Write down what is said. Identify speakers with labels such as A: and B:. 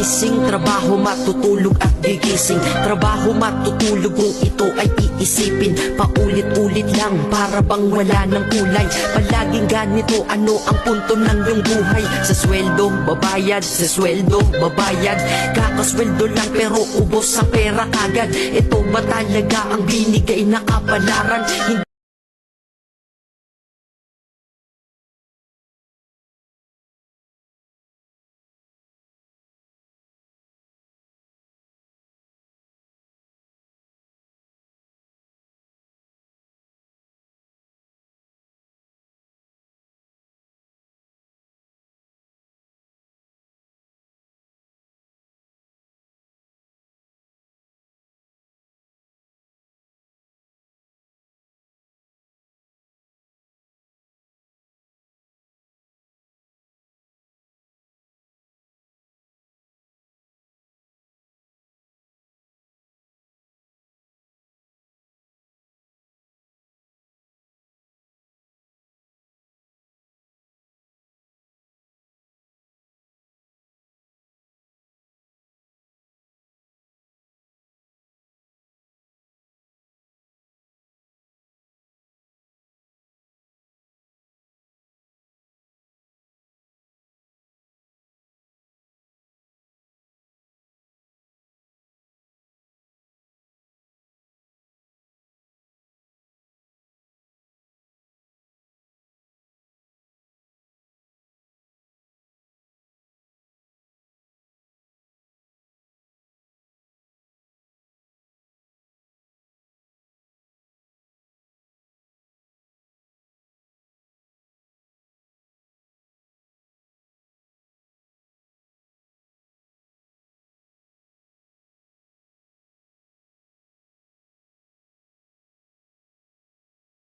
A: gising. Trabaho, matutulog at gigising. Trabaho, matutulog kung ito ay iisipin. Paulit-ulit lang para bang wala ng kulay. Palaging ganito, ano ang punto ng iyong buhay? Sa sweldo, babayad. Sa sweldo, babayad. Kakasweldo lang pero ubos ang pera kagad. Ito ba talaga ang binigay na kapalaran?